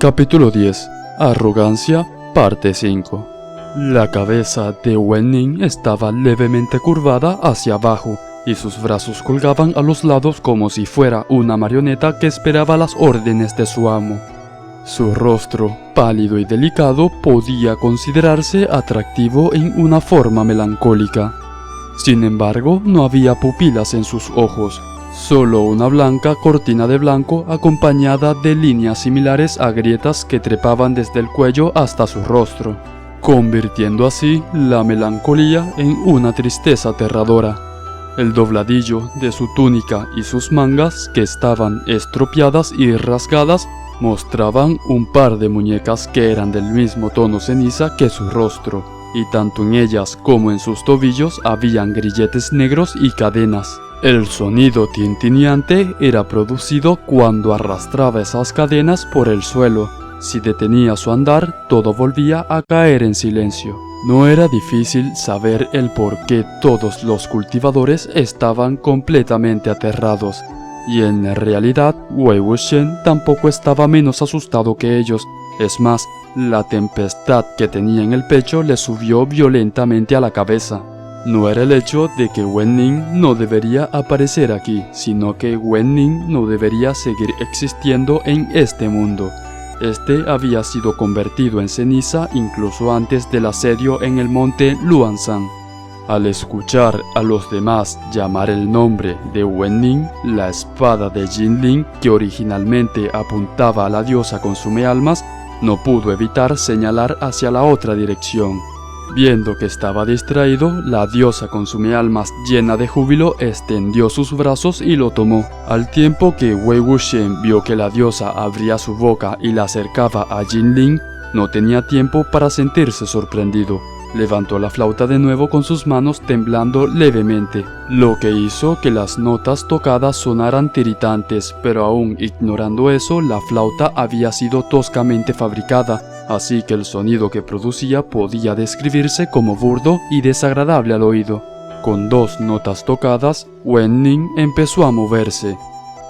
Capítulo 10. Arrogancia, parte 5. La cabeza de Wen Ning estaba levemente curvada hacia abajo y sus brazos colgaban a los lados como si fuera una marioneta que esperaba las órdenes de su amo. Su rostro, pálido y delicado, podía considerarse atractivo en una forma melancólica. Sin embargo, no había pupilas en sus ojos, solo una blanca cortina de blanco acompañada de líneas similares a grietas que trepaban desde el cuello hasta su rostro, convirtiendo así la melancolía en una tristeza aterradora. El dobladillo de su túnica y sus mangas, que estaban estropeadas y rasgadas, mostraban un par de muñecas que eran del mismo tono ceniza que su rostro, y tanto en ellas como en sus tobillos habían grilletes negros y cadenas. El sonido tintineante era producido cuando arrastraba esas cadenas por el suelo. Si detenía su andar, todo volvía a caer en silencio. No era difícil saber el por qué todos los cultivadores estaban completamente aterrados, y en realidad Wei Wuxian tampoco estaba menos asustado que ellos. Es más, la tempestad que tenía en el pecho le subió violentamente a la cabeza. No era el hecho de que Wen Ning no debería aparecer aquí, sino que Wen Ning no debería seguir existiendo en este mundo. Este había sido convertido en ceniza incluso antes del asedio en el monte Luanshan. Al escuchar a los demás llamar el nombre de Wen Ning, la espada de Jinling, que originalmente apuntaba a la diosa consumealmas, no pudo evitar señalar hacia la otra dirección. Viendo que estaba distraído, la diosa consumealmas, llena de júbilo, extendió sus brazos y lo tomó. Al tiempo que Wei Wuxian vio que la diosa abría su boca y la acercaba a Jinling, no tenía tiempo para sentirse sorprendido. Levantó la flauta de nuevo con sus manos temblando levemente, lo que hizo que las notas tocadas sonaran tiritantes, pero aún ignorando eso, la flauta había sido toscamente fabricada, así que el sonido que producía podía describirse como burdo y desagradable al oído. Con 2 notas tocadas, Wen Ning empezó a moverse.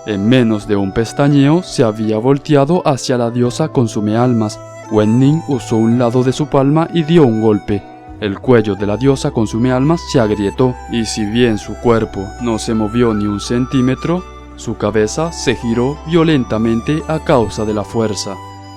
En menos de un pestañeo se había volteado hacia la diosa consumealmas. Wen Ning usó un lado de su palma y dio un golpe. El cuello de la diosa consumealmas se agrietó, y si bien su cuerpo no se movió ni un centímetro, su cabeza se giró violentamente a causa de la fuerza.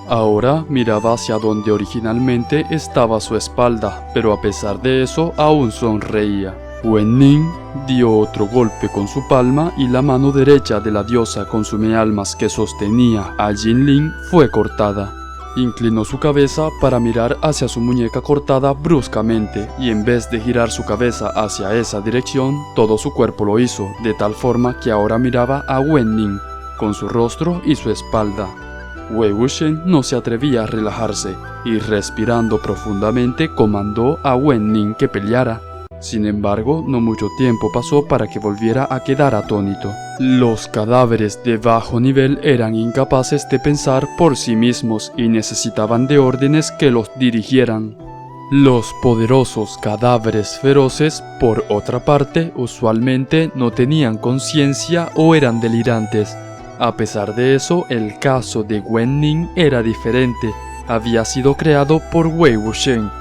Ahora miraba hacia donde originalmente estaba su espalda, pero a pesar de eso aún sonreía. Wen Ning dio otro golpe con su palma y la mano derecha de la diosa consumealmas que sostenía a Jinling fue cortada. Inclinó su cabeza para mirar hacia su muñeca cortada bruscamente, y en vez de girar su cabeza hacia esa dirección, todo su cuerpo lo hizo, de tal forma que ahora miraba a Wen Ning, con su rostro y su espalda. Wei Wuxian no se atrevía a relajarse, y respirando profundamente comandó a Wen Ning que peleara. Sin embargo, no mucho tiempo pasó para que volviera a quedar atónito. Los cadáveres de bajo nivel eran incapaces de pensar por sí mismos y necesitaban de órdenes que los dirigieran. Los poderosos cadáveres feroces, por otra parte, usualmente no tenían conciencia o eran delirantes. A pesar de eso, el caso de Wen Ning era diferente. Había sido creado por Wei Wuxian,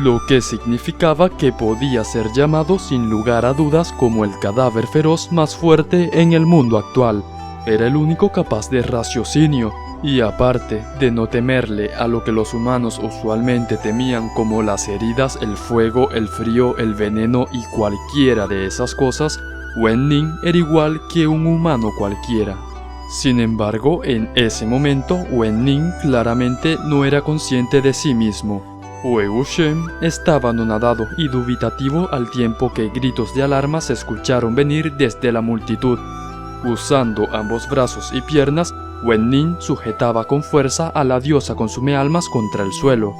lo que significaba que podía ser llamado sin lugar a dudas como el cadáver feroz más fuerte en el mundo actual. Era el único capaz de raciocinio, y aparte de no temerle a lo que los humanos usualmente temían como las heridas, el fuego, el frío, el veneno y cualquiera de esas cosas, Wen Ning era igual que un humano cualquiera. Sin embargo, en ese momento, Wen Ning claramente no era consciente de sí mismo. Wei Wuxian estaba anonadado y dubitativo al tiempo que gritos de alarma se escucharon venir desde la multitud. Usando ambos brazos y piernas, Wen Ning sujetaba con fuerza a la diosa consumealmas contra el suelo.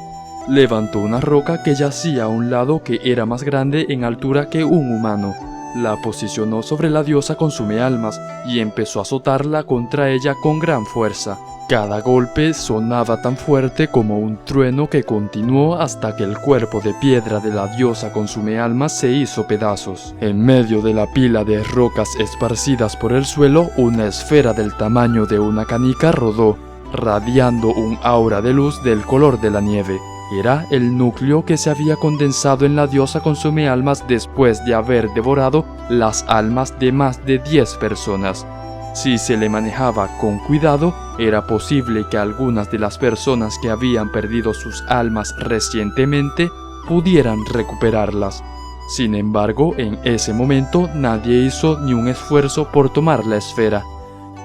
Levantó una roca que yacía a un lado que era más grande en altura que un humano. La posicionó sobre la diosa consumealmas y empezó a azotarla contra ella con gran fuerza. Cada golpe sonaba tan fuerte como un trueno que continuó hasta que el cuerpo de piedra de la diosa consumealmas se hizo pedazos. En medio de la pila de rocas esparcidas por el suelo, una esfera del tamaño de una canica rodó, radiando un aura de luz del color de la nieve. Era el núcleo que se había condensado en la diosa consumealmas después de haber devorado las almas de más de 10 personas. Si se le manejaba con cuidado, era posible que algunas de las personas que habían perdido sus almas recientemente pudieran recuperarlas. Sin embargo, en ese momento nadie hizo ni un esfuerzo por tomar la esfera.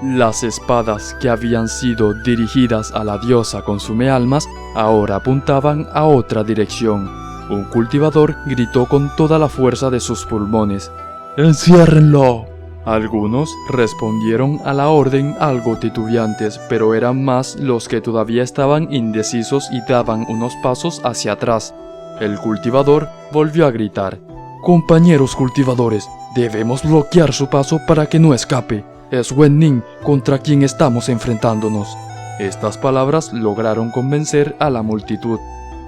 Las espadas que habían sido dirigidas a la diosa consumealmas ahora apuntaban a otra dirección. Un cultivador gritó con toda la fuerza de sus pulmones: ¡enciérrenlo! Algunos respondieron a la orden algo titubeantes, pero eran más los que todavía estaban indecisos y daban unos pasos hacia atrás. El cultivador volvió a gritar: «Compañeros cultivadores, debemos bloquear su paso para que no escape. Es Wen Ning contra quien estamos enfrentándonos». Estas palabras lograron convencer a la multitud,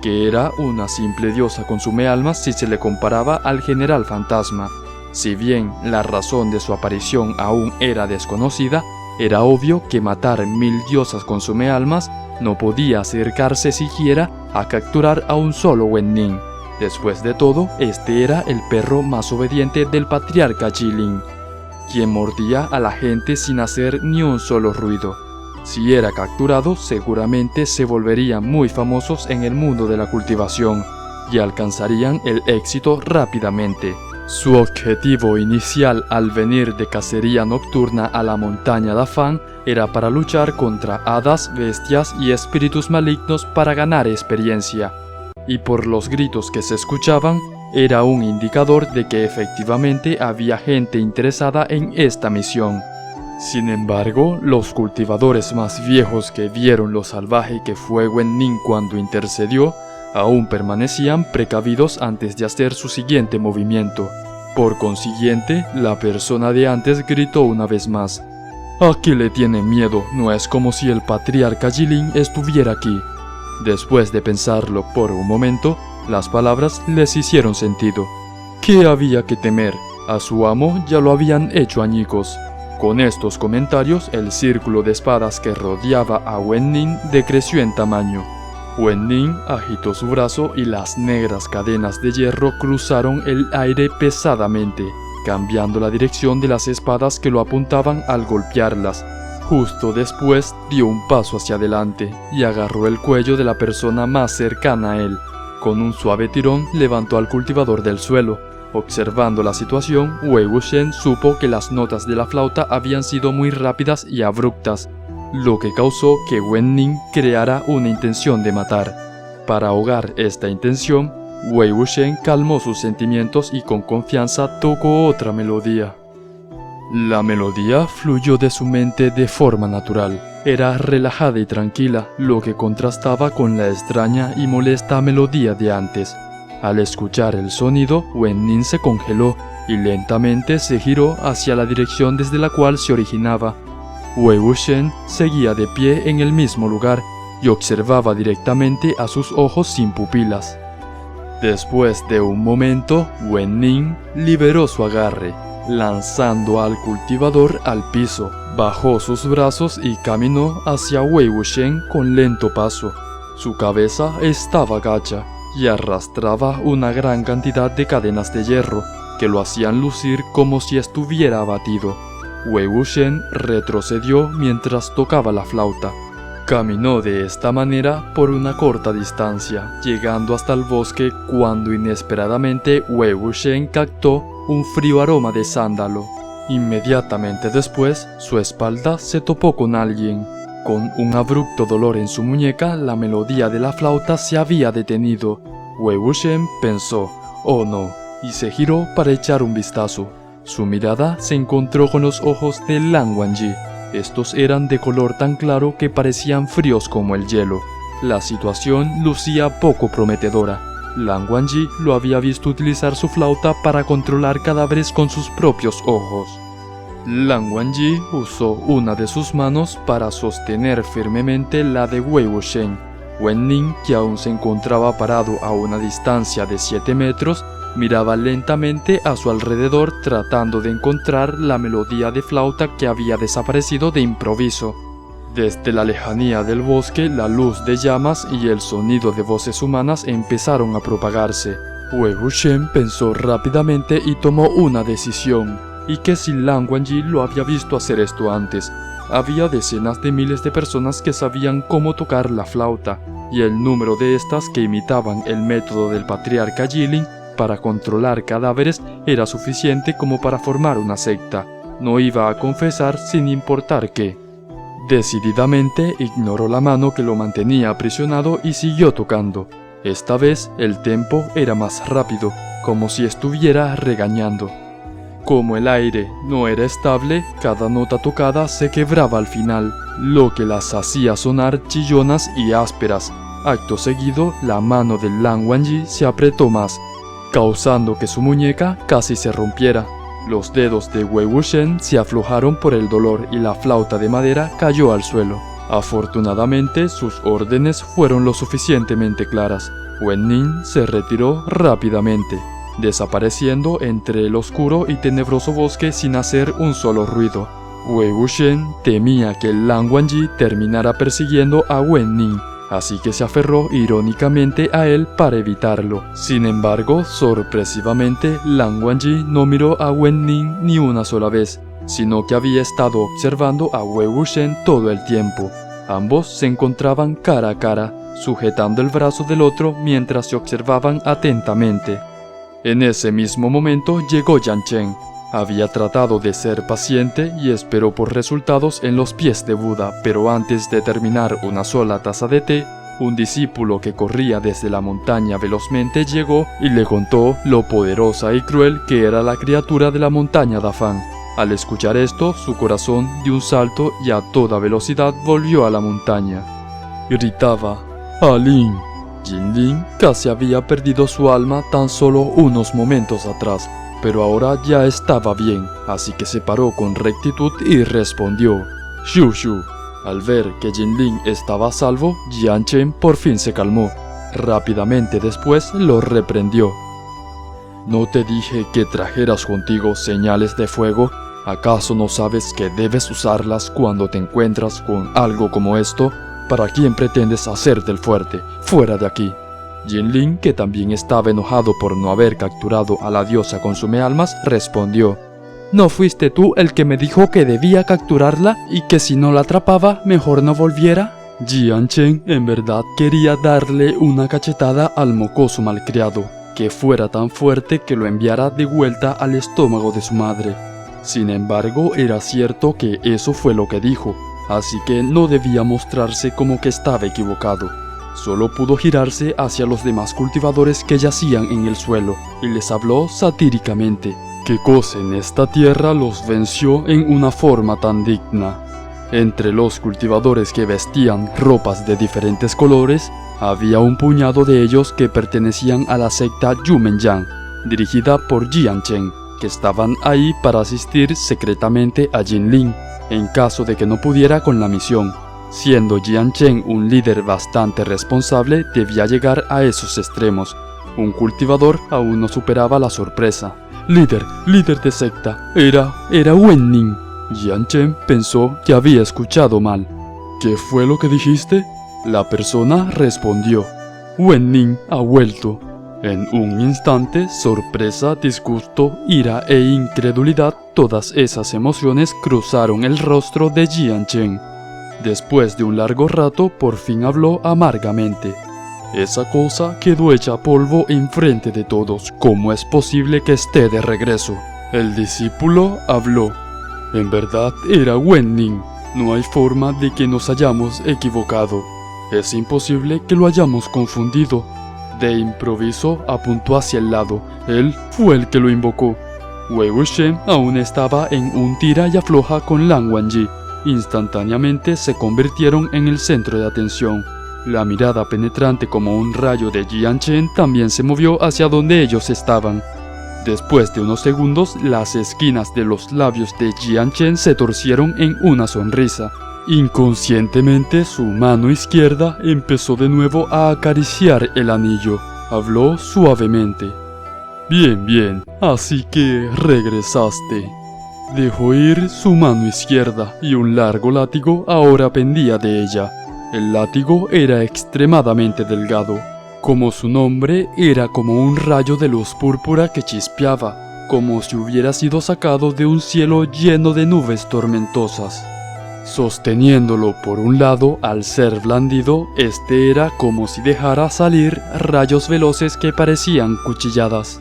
que era una simple diosa consumealmas si se le comparaba al general fantasma. Si bien la razón de su aparición aún era desconocida, era obvio que matar 1000 diosas consumealmas no podía acercarse siquiera a capturar a un solo Wen Ning. Después de todo, este era el perro más obediente del patriarca Jilin, quien mordía a la gente sin hacer ni un solo ruido. Si era capturado, seguramente se volverían muy famosos en el mundo de la cultivación y alcanzarían el éxito rápidamente. Su objetivo inicial al venir de cacería nocturna a la montaña Dafan era para luchar contra hadas, bestias y espíritus malignos para ganar experiencia. Y por los gritos que se escuchaban, era un indicador de que efectivamente había gente interesada en esta misión. Sin embargo, los cultivadores más viejos que vieron lo salvaje que fue Wen Ning cuando intercedió, aún permanecían precavidos antes de hacer su siguiente movimiento. Por consiguiente, la persona de antes gritó una vez más: «¿A qué le tiene miedo? No es como si el patriarca Jilin estuviera aquí». Después de pensarlo por un momento, las palabras les hicieron sentido. ¿Qué había que temer? A su amo ya lo habían hecho añicos. Con estos comentarios, el círculo de espadas que rodeaba a Wen Ning decreció en tamaño. Wen Ning agitó su brazo y las negras cadenas de hierro cruzaron el aire pesadamente, cambiando la dirección de las espadas que lo apuntaban al golpearlas. Justo después dio un paso hacia adelante y agarró el cuello de la persona más cercana a él. Con un suave tirón levantó al cultivador del suelo. Observando la situación, Wei Wuxian supo que las notas de la flauta habían sido muy rápidas y abruptas, lo que causó que Wen Ning creara una intención de matar. Para ahogar esta intención, Wei Wuxian calmó sus sentimientos y con confianza tocó otra melodía. La melodía fluyó de su mente de forma natural. Era relajada y tranquila, lo que contrastaba con la extraña y molesta melodía de antes. Al escuchar el sonido, Wen Ning se congeló y lentamente se giró hacia la dirección desde la cual se originaba. Wei Wuxian seguía de pie en el mismo lugar y observaba directamente a sus ojos sin pupilas. Después de un momento, Wen Ning liberó su agarre, lanzando al cultivador al piso. Bajó sus brazos y caminó hacia Wei Wuxian con lento paso. Su cabeza estaba gacha y arrastraba una gran cantidad de cadenas de hierro que lo hacían lucir como si estuviera abatido. Wei Wuxian retrocedió mientras tocaba la flauta. Caminó de esta manera por una corta distancia, llegando hasta el bosque cuando inesperadamente Wei Wuxian captó un frío aroma de sándalo. Inmediatamente después, su espalda se topó con alguien. Con un abrupto dolor en su muñeca, la melodía de la flauta se había detenido. Wei Wuxian pensó: «Oh no», y se giró para echar un vistazo. Su mirada se encontró con los ojos de Lan Wangji. Estos eran de color tan claro que parecían fríos como el hielo. La situación lucía poco prometedora. Lan Wangji lo había visto utilizar su flauta para controlar cadáveres con sus propios ojos. Lan Wangji usó una de sus manos para sostener firmemente la de Wei Wuxian. Wen Ning, que aún se encontraba parado a una distancia de 7 metros, miraba lentamente a su alrededor tratando de encontrar la melodía de flauta que había desaparecido de improviso. Desde la lejanía del bosque, la luz de llamas y el sonido de voces humanas empezaron a propagarse. Wei Wuxian pensó rápidamente y tomó una decisión, y que si Lan Wangji lo había visto hacer esto antes. Había decenas de miles de personas que sabían cómo tocar la flauta, y el número de estas que imitaban el método del patriarca Jilin para controlar cadáveres era suficiente como para formar una secta. No iba a confesar sin importar qué. Decididamente ignoró la mano que lo mantenía aprisionado y siguió tocando. Esta vez el tempo era más rápido, como si estuviera regañando. Como el aire no era estable, cada nota tocada se quebraba al final, lo que las hacía sonar chillonas y ásperas. Acto seguido, la mano de Lan Wangji se apretó más, causando que su muñeca casi se rompiera. Los dedos de Wei Wuxian se aflojaron por el dolor y la flauta de madera cayó al suelo. Afortunadamente, sus órdenes fueron lo suficientemente claras. Wen Ning se retiró rápidamente, desapareciendo entre el oscuro y tenebroso bosque sin hacer un solo ruido. Wei Wuxian temía que Lan Wangji terminara persiguiendo a Wen Ning, así que se aferró irónicamente a él para evitarlo. Sin embargo, sorpresivamente, Lan Wangji no miró a Wen Ning ni una sola vez, sino que había estado observando a Wei Wuxian todo el tiempo. Ambos se encontraban cara a cara, sujetando el brazo del otro mientras se observaban atentamente. En ese mismo momento llegó Yan Chen. Había tratado de ser paciente y esperó por resultados en los pies de Buda, pero antes de terminar una sola taza de té, un discípulo que corría desde la montaña velozmente llegó y le contó lo poderosa y cruel que era la criatura de la montaña Dafan. Al escuchar esto, su corazón dio un salto y a toda velocidad volvió a la montaña. Gritaba: ¡Alin! Jinlin casi había perdido su alma tan solo unos momentos atrás, pero ahora ya estaba bien, así que se paró con rectitud y respondió: ¡Shu Shu! Al ver que Jinlin estaba a salvo, Yan Chen por fin se calmó. Rápidamente después lo reprendió: ¿No te dije que trajeras contigo señales de fuego? ¿Acaso no sabes que debes usarlas cuando te encuentras con algo como esto? ¿Para quién pretendes hacerte el fuerte? ¡Fuera de aquí! Jinlin, que también estaba enojado por no haber capturado a la diosa consumealmas, respondió: ¿No fuiste tú el que me dijo que debía capturarla y que si no la atrapaba, mejor no volviera? Yan Chen en verdad quería darle una cachetada al mocoso malcriado, que fuera tan fuerte que lo enviara de vuelta al estómago de su madre. Sin embargo, era cierto que eso fue lo que dijo, así que no debía mostrarse como que estaba equivocado. Solo pudo girarse hacia los demás cultivadores que yacían en el suelo y les habló satíricamente: ¿Qué cosa en esta tierra los venció en una forma tan digna? Entre los cultivadores que vestían ropas de diferentes colores, había un puñado de ellos que pertenecían a la secta Yumenyang, dirigida por Yan Chen, que estaban ahí para asistir secretamente a Jinlin, en caso de que no pudiera con la misión. Siendo Yan Chen un líder bastante responsable, debía llegar a esos extremos. Un cultivador aún no superaba la sorpresa. Líder de secta, era Wen Ning. Yan Chen pensó que había escuchado mal. ¿Qué fue lo que dijiste? La persona respondió: Wen Ning ha vuelto. En un instante, sorpresa, disgusto, ira e incredulidad, todas esas emociones cruzaron el rostro de Yan Chen. Después de un largo rato, por fin habló amargamente: Esa cosa quedó hecha polvo enfrente de todos. ¿Cómo es posible que esté de regreso? El discípulo habló: En verdad era Wen Ning. No hay forma de que nos hayamos equivocado. Es imposible que lo hayamos confundido. De improviso apuntó hacia el lado. Él fue el que lo invocó. Wei Wuxian aún estaba en un tira y afloja con Lan Wangji. Instantáneamente se convirtieron en el centro de atención. La mirada penetrante como un rayo de Yan Chen también se movió hacia donde ellos estaban. Después de unos segundos, las esquinas de los labios de Yan Chen se torcieron en una sonrisa. Inconscientemente, su mano izquierda empezó de nuevo a acariciar el anillo. Habló suavemente: Bien, así que regresaste. Dejó ir su mano izquierda y un largo látigo ahora pendía de ella. El látigo era extremadamente delgado. Como su nombre, era como un rayo de luz púrpura que chispeaba, como si hubiera sido sacado de un cielo lleno de nubes tormentosas. Sosteniéndolo por un lado, al ser blandido, este era como si dejara salir rayos veloces que parecían cuchilladas.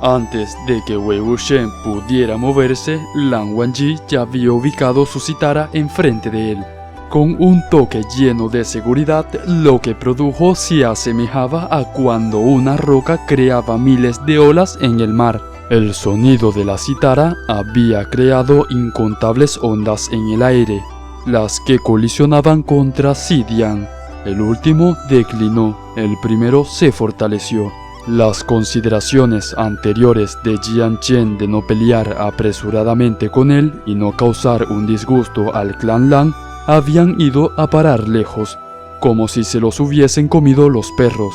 Antes de que Wei Wuxian pudiera moverse, Lan Wangji ya había ubicado su citara enfrente de él. Con un toque lleno de seguridad, lo que produjo se asemejaba a cuando una roca creaba miles de olas en el mar. El sonido de la citara había creado incontables ondas en el aire, las que colisionaban contra Zidian. El último declinó, el primero se fortaleció. Las consideraciones anteriores de Jian Chen de no pelear apresuradamente con él y no causar un disgusto al clan Lan habían ido a parar lejos, como si se los hubiesen comido los perros.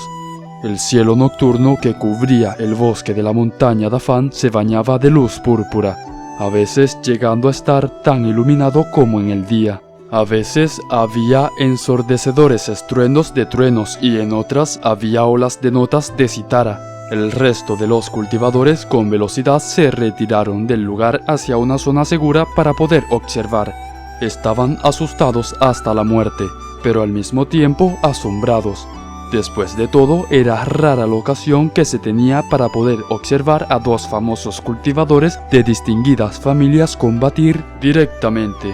El cielo nocturno que cubría el bosque de la montaña Dafan se bañaba de luz púrpura, a veces llegando a estar tan iluminado como en el día. A veces había ensordecedores estruendos de truenos y en otras había olas de notas de citara. El resto de los cultivadores con velocidad se retiraron del lugar hacia una zona segura para poder observar. Estaban asustados hasta la muerte, pero al mismo tiempo asombrados. Después de todo, era rara la ocasión que se tenía para poder observar a dos famosos cultivadores de distinguidas familias combatir directamente.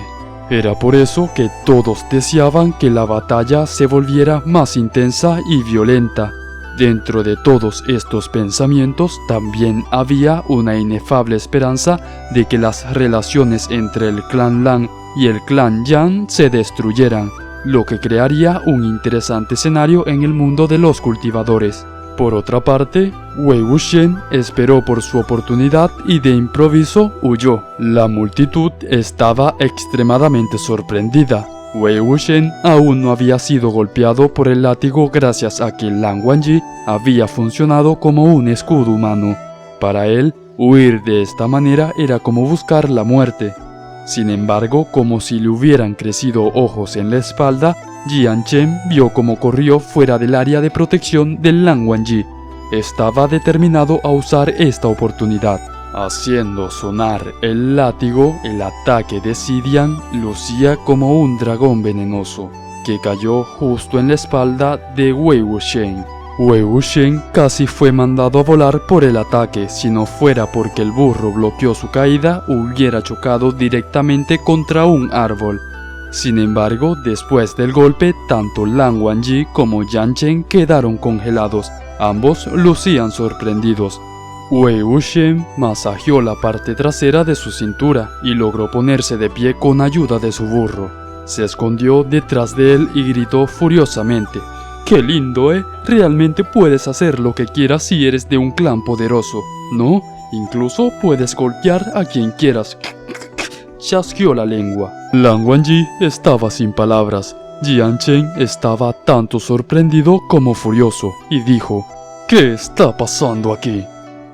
Era por eso que todos deseaban que la batalla se volviera más intensa y violenta. Dentro de todos estos pensamientos también había una inefable esperanza de que las relaciones entre el clan Lan y el clan Yan se destruyeran, lo que crearía un interesante escenario en el mundo de los cultivadores. Por otra parte, Wei Wuxian esperó por su oportunidad y de improviso huyó. La multitud estaba extremadamente sorprendida. Wei Wuxian aún no había sido golpeado por el látigo gracias a que Lan Wangji había funcionado como un escudo humano. Para él, huir de esta manera era como buscar la muerte. Sin embargo, como si le hubieran crecido ojos en la espalda, Jian Chen vio cómo corrió fuera del área de protección de Lan Wangji. Estaba determinado a usar esta oportunidad. Haciendo sonar el látigo, el ataque de Zidian lucía como un dragón venenoso, que cayó justo en la espalda de Wei Wuxian. Wei Wuxian casi fue mandado a volar por el ataque. Si no fuera porque el burro bloqueó su caída, hubiera chocado directamente contra un árbol. Sin embargo, después del golpe, tanto Lan Wangji como Jian Chen quedaron congelados. Ambos lucían sorprendidos. Wei Wuxian masajeó la parte trasera de su cintura y logró ponerse de pie con ayuda de su burro. Se escondió detrás de él y gritó furiosamente: ¡Qué lindo, Realmente puedes hacer lo que quieras si eres de un clan poderoso, ¿no? Incluso puedes golpear a quien quieras. Chasqueó la lengua. Lan Wangji estaba sin palabras. Jian Chen estaba tanto sorprendido como furioso y dijo: ¿Qué está pasando aquí?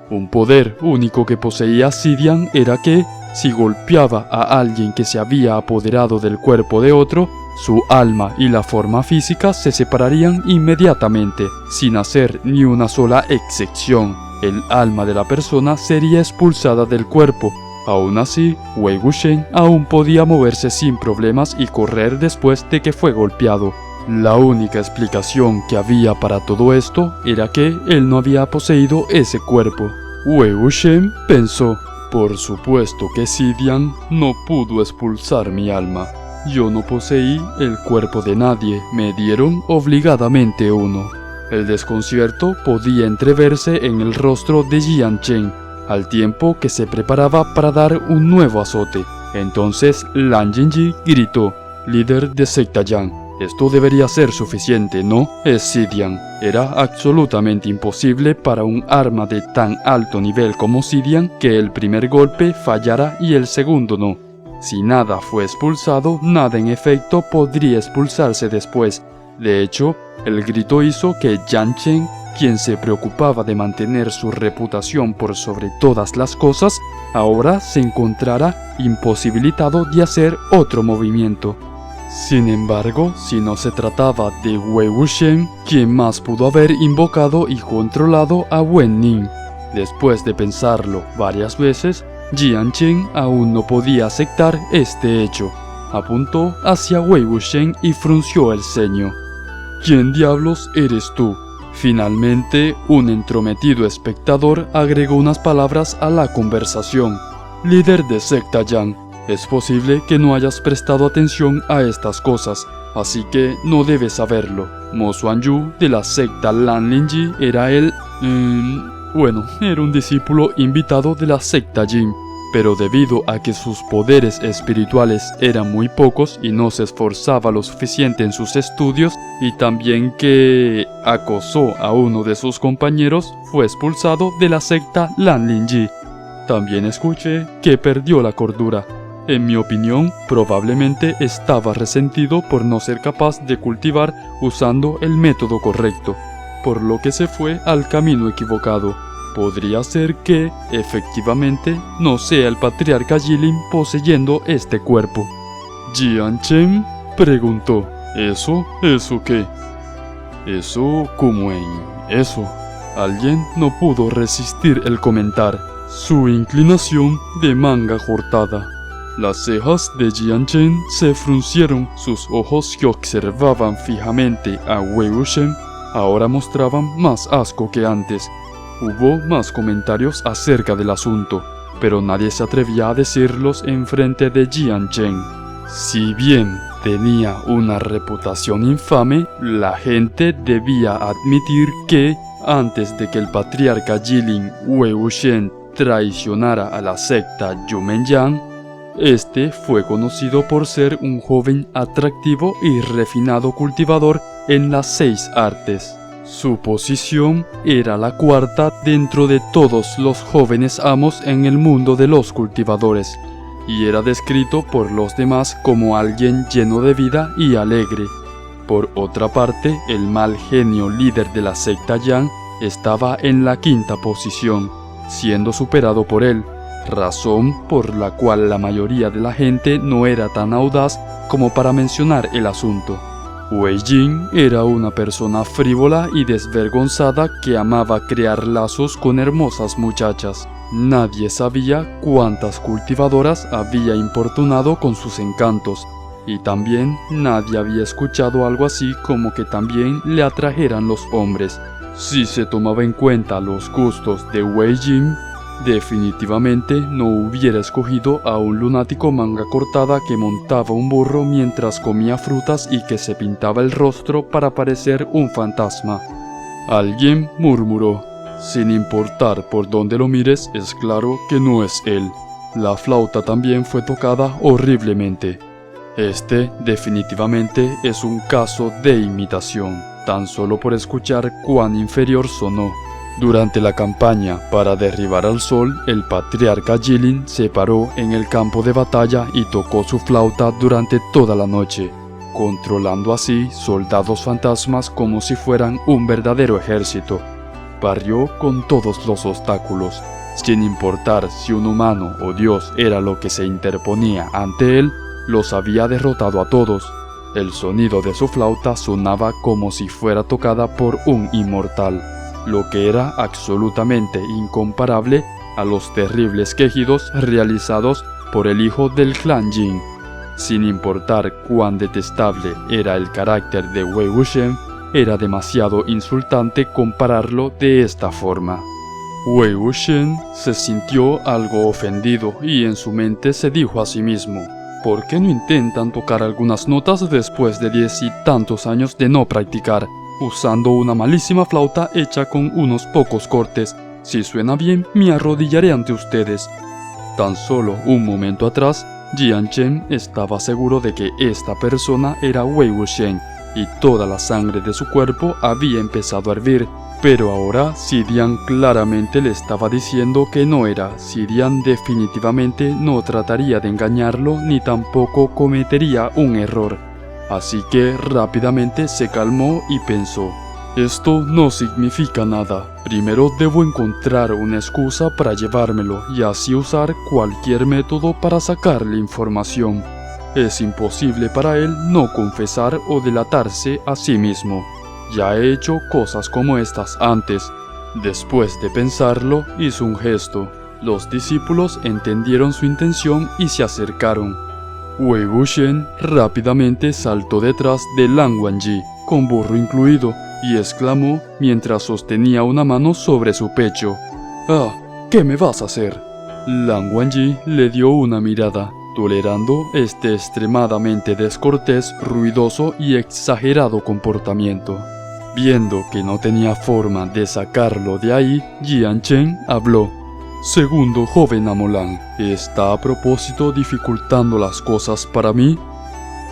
Un poder único que poseía Zidian era que, si golpeaba a alguien que se había apoderado del cuerpo de otro, su alma y la forma física se separarían inmediatamente, sin hacer ni una sola excepción. El alma de la persona sería expulsada del cuerpo. Aún así, Wei Wuxian aún podía moverse sin problemas y correr después de que fue golpeado. La única explicación que había para todo esto era que él no había poseído ese cuerpo. Wei Wuxian pensó: por supuesto que Zidian no pudo expulsar mi alma. Yo no poseí el cuerpo de nadie, me dieron obligadamente uno. El desconcierto podía entreverse en el rostro de Jian Chen, al tiempo que se preparaba para dar un nuevo azote. Entonces Lan Jinji gritó: líder de secta Yang, esto debería ser suficiente, ¿no? Es Zidian. Era absolutamente imposible para un arma de tan alto nivel como Zidian que el primer golpe fallara y el segundo no. Si nada fue expulsado, nada en efecto podría expulsarse después. De hecho, el grito hizo que Jian Chen quien se preocupaba de mantener su reputación por sobre todas las cosas, ahora se encontrara imposibilitado de hacer otro movimiento. Sin embargo, si no se trataba de Wei Wuxian, ¿quién más pudo haber invocado y controlado a Wen Ning? Después de pensarlo varias veces, Jian Chen aún no podía aceptar este hecho. Apuntó hacia Wei Wuxian y frunció el ceño. ¿Quién diablos eres tú? Finalmente, un entrometido espectador agregó unas palabras a la conversación. Líder de secta Yang, es posible que no hayas prestado atención a estas cosas, así que no debes saberlo. Mo Xuanyu de la secta Lanlingji era era un discípulo invitado de la secta Jin, pero debido a que sus poderes espirituales eran muy pocos y no se esforzaba lo suficiente en sus estudios, y también que acosó a uno de sus compañeros, fue expulsado de la secta Lanlingji. También escuché que perdió la cordura. En mi opinión, probablemente estaba resentido por no ser capaz de cultivar usando el método correcto, por lo que se fue al camino equivocado. Podría ser que, efectivamente, no sea el patriarca Jilin poseyendo este cuerpo. Jian Chen preguntó, ¿Eso qué? ¿Eso como en eso? Alguien no pudo resistir el comentar. Su inclinación de manga cortada. Las cejas de Jian Chen se fruncieron, sus ojos que observaban fijamente a Wei Wuxian ahora mostraban más asco que antes. Hubo más comentarios acerca del asunto, pero nadie se atrevía a decirlos en frente de Jian Chen. Si bien tenía una reputación infame, la gente debía admitir que, antes de que el patriarca Jilin Wei Wuxian traicionara a la secta Yumenyan, este fue conocido por ser un joven atractivo y refinado cultivador en las 6 artes. Su posición era la cuarta dentro de todos los jóvenes amos en el mundo de los cultivadores, y era descrito por los demás como alguien lleno de vida y alegre. Por otra parte, el mal genio líder de la secta Yang estaba en la 5ª posición, siendo superado por él, razón por la cual la mayoría de la gente no era tan audaz como para mencionar el asunto. Wei Jin era una persona frívola y desvergonzada que amaba crear lazos con hermosas muchachas. Nadie sabía cuántas cultivadoras había importunado con sus encantos, y también nadie había escuchado algo así como que también le atrajeran los hombres. Si se tomaba en cuenta los gustos de Wei Jin, definitivamente no hubiera escogido a un lunático manga cortada que montaba un burro mientras comía frutas y que se pintaba el rostro para parecer un fantasma. Alguien murmuró, sin importar por dónde lo mires, es claro que no es él. La flauta también fue tocada horriblemente. Este definitivamente es un caso de imitación, tan solo por escuchar cuán inferior sonó. Durante la campaña para derribar al sol, el patriarca Jilin se paró en el campo de batalla y tocó su flauta durante toda la noche, controlando así soldados fantasmas como si fueran un verdadero ejército. Barrió con todos los obstáculos, sin importar si un humano o Dios era lo que se interponía ante él, los había derrotado a todos. El sonido de su flauta sonaba como si fuera tocada por un inmortal, lo que era absolutamente incomparable a los terribles quejidos realizados por el hijo del clan Jin. Sin importar cuán detestable era el carácter de Wei Wuxian, era demasiado insultante compararlo de esta forma. Wei Wuxian se sintió algo ofendido y en su mente se dijo a sí mismo, ¿por qué no intentan tocar algunas notas después de 10 y tantos años de no practicar, usando una malísima flauta hecha con unos pocos cortes? Si suena bien, me arrodillaré ante ustedes. Tan solo un momento atrás, Jian Chen estaba seguro de que esta persona era Wei Wuxian, y toda la sangre de su cuerpo había empezado a hervir. Pero ahora Zidian claramente le estaba diciendo que no era. Zidian definitivamente no trataría de engañarlo ni tampoco cometería un error. Así que rápidamente se calmó y pensó, Esto no significa nada. Primero debo encontrar una excusa para llevármelo y así usar cualquier método para sacarle información. Es imposible para él no confesar o delatarse a sí mismo. Ya he hecho cosas como estas antes. Después de pensarlo, hizo un gesto. Los discípulos entendieron su intención y se acercaron. Wei Wuxian rápidamente saltó detrás de Lan Wangji, con burro incluido, y exclamó mientras sostenía una mano sobre su pecho: «Ah, ¿qué me vas a hacer?». Lan Wangji le dio una mirada, tolerando este extremadamente descortés, ruidoso y exagerado comportamiento. Viendo que no tenía forma de sacarlo de ahí, Jian Chen habló: «Segundo joven Amolan, ¿está a propósito dificultando las cosas para mí?».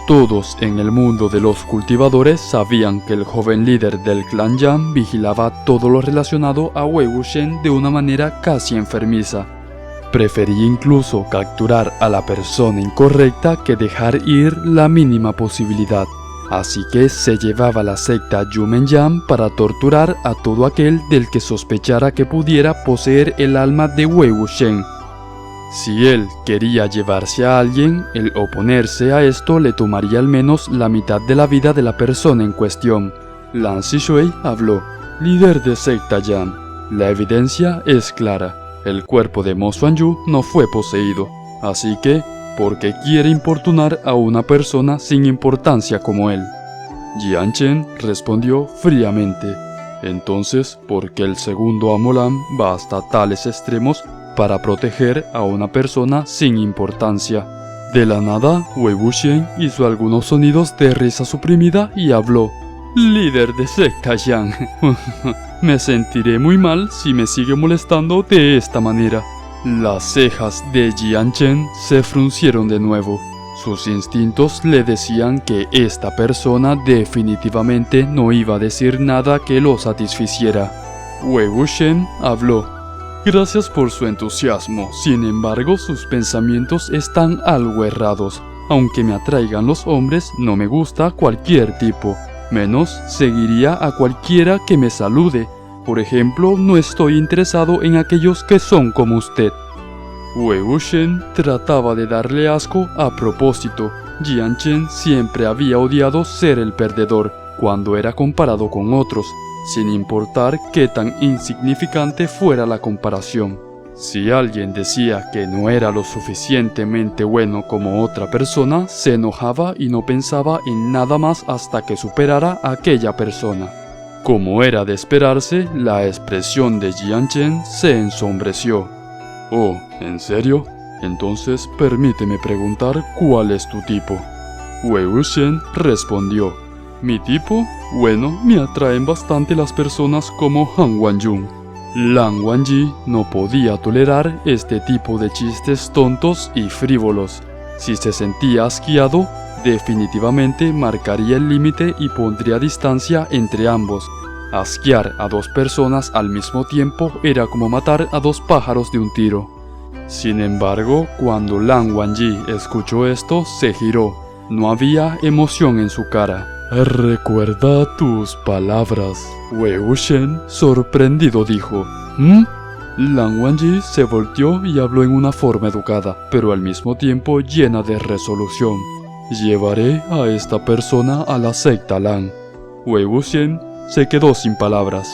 Todos en el mundo de los cultivadores sabían que el joven líder del clan Yan vigilaba todo lo relacionado a Wei Wuxian de una manera casi enfermiza. Prefería incluso capturar a la persona incorrecta que dejar ir la mínima posibilidad. Así que se llevaba la secta Yumenyan para torturar a todo aquel del que sospechara que pudiera poseer el alma de Wei Wuxian. Si él quería llevarse a alguien, el oponerse a esto le tomaría al menos la mitad de la vida de la persona en cuestión. Lan Zhishui habló: «Líder de secta Yan, la evidencia es clara. El cuerpo de Mo Xuanyu no fue poseído, así que, ¿por qué quiere importunar a una persona sin importancia como él?». Jian Chen respondió fríamente: «Entonces, ¿por qué el segundo Amolan va hasta tales extremos para proteger a una persona sin importancia?». De la nada, Wei Wuxian hizo algunos sonidos de risa suprimida y habló: «Líder de secta Yan, me sentiré muy mal si me sigue molestando de esta manera». Las cejas de Jian Chen se fruncieron de nuevo. Sus instintos le decían que esta persona definitivamente no iba a decir nada que lo satisficiera. Wei Wuxian habló: «Gracias por su entusiasmo, sin embargo sus pensamientos están algo errados. Aunque me atraigan los hombres, no me gusta cualquier tipo, menos seguiría a cualquiera que me salude. Por ejemplo, no estoy interesado en aquellos que son como usted». Wei Wuxian trataba de darle asco a propósito. Jian Chen siempre había odiado ser el perdedor cuando era comparado con otros, sin importar qué tan insignificante fuera la comparación. Si alguien decía que no era lo suficientemente bueno como otra persona, se enojaba y no pensaba en nada más hasta que superara a aquella persona. Como era de esperarse, la expresión de Jian Chen se ensombreció. «Oh, ¿en serio? Entonces permíteme preguntar cuál es tu tipo». Wei Wuxian respondió: «¿Mi tipo? Bueno, me atraen bastante las personas como Han Wanyun». Lan Wangji no podía tolerar este tipo de chistes tontos y frívolos. Si se sentía asqueado, definitivamente marcaría el límite y pondría distancia entre ambos. Asquear a dos personas al mismo tiempo era como matar a dos pájaros de un tiro. Sin embargo, cuando Lan Wangji escuchó esto, se giró. No había emoción en su cara. «Recuerda tus palabras», Wei Wuxian, sorprendido, dijo. «¿Mm?». Lan Wangji se volteó y habló en una forma educada, pero al mismo tiempo llena de resolución. «Llevaré a esta persona a la secta Lan». Wei Wuxian se quedó sin palabras.